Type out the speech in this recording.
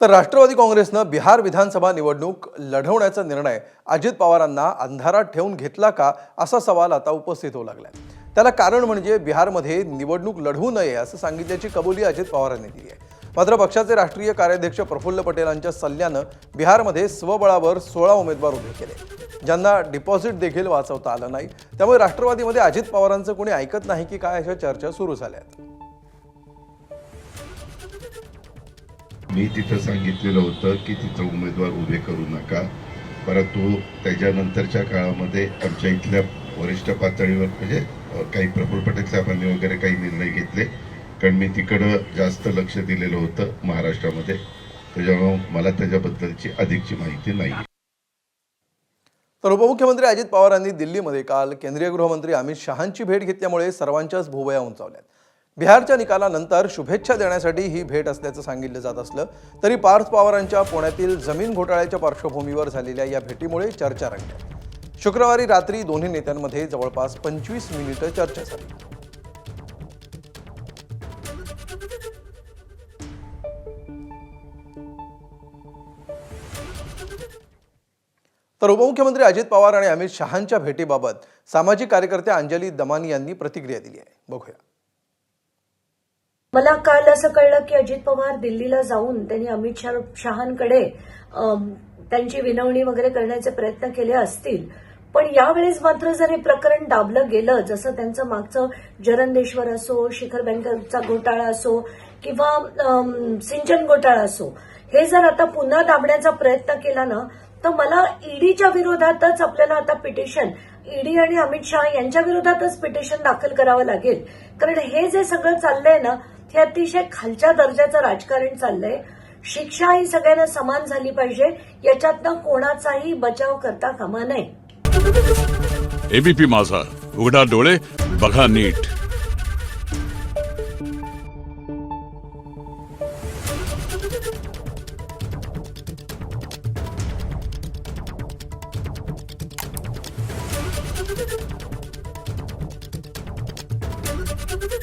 तर राष्ट्रवादी काँग्रेसनं बिहार विधानसभा निवडणूक लढवण्याचा निर्णय अजित पवारांना अंधारात ठेवून घेतला का असा सवाल आता उपस्थित होऊ लागलाय। त्याला कारण म्हणजे बिहारमध्ये निवडणूक लढवू नये असं सांगितल्याची कबुली अजित पवारांनी दिली आहे। मात्र पक्षाचे राष्ट्रीय कार्याध्यक्ष प्रफुल्ल पटेलांच्या सल्ल्यानं बिहारमध्ये स्वबळावर 16 उमेदवार उभे केले, ज्यांना डिपॉझिट देखील वाचवता आलं नाही। त्यामुळे राष्ट्रवादीमध्ये अजित पवारांचं कोणी ऐकत नाही की काय अशा चर्चा सुरू झाल्यात। मी तिथं सांगितलेलं होतं की तिथं उमेदवार उभे करू नका, परंतु त्याच्यानंतरच्या काळामध्ये आमच्या इथल्या वरिष्ठ पातळीवर म्हणजे काही प्रफुल्ल पटेल साहेबांनी वगैरे काही निर्णय घेतले, कारण मी तिकडं जास्त लक्ष दिलेलं होतं महाराष्ट्रामध्ये, त्याच्यामुळे मला त्याच्याबद्दलची अधिकची माहिती नाही। तर उपमुख्यमंत्री अजित पवारांनी दिल्लीमध्ये काल केंद्रीय गृहमंत्री अमित शहांची भेट घेतल्यामुळे सर्वांच्याच भुवया उंचावल्यात। बिहारच्या निकालानंतर शुभेच्छा देण्यासाठी ही भेट असल्याचं सांगितलं जात असलं तरी पार्थ पवारांच्या पुण्यातील जमीन घोटाळ्याच्या पार्श्वभूमीवर झालेल्या या भेटीमुळे चर्चा रंगल्या। शुक्रवारी रात्री दोन्ही नेत्यांमध्ये जवळपास 25 मिनिटं चर्चा झाली। तर उपमुख्यमंत्री अजित पवार आणि अमित शहांच्या भेटीबाबत सामाजिक कार्यकर्ते अंजली दमानी यांनी प्रतिक्रिया दिली आहे। बघूया। मला काल असं कळलं की अजित पवार दिल्लीला जाऊन त्यांनी अमित शहांकडे त्यांची विनवणी वगैरे करण्याचे प्रयत्न केले असतील, पण यावेळेस मात्र जर हे प्रकरण दाबलं गेलं, जसं त्यांचं मागचं जरंदेश्वर असो, शिखर बँकेचा घोटाळा असो किंवा सिंचन घोटाळा असो, हे जर आता पुन्हा दाबण्याचा प्रयत्न केला ना, तर मला ईडीच्या विरोधातच आपल्याला आता पिटिशन, ईडी आणि अमित शहा यांच्या विरोधातच पिटिशन दाखल करावं लागेल। कारण हे जे सगळं चाललंय ना, हे अतिशय खालच्या दर्जाचं राजकारण चाललंय। शिक्षा ही सगळ्यांना समान झाली पाहिजे, याच्यातनं कोणाचाही बचाव करता कामा नये। एबीपी माझा, उघडा डोळे बघा नीट।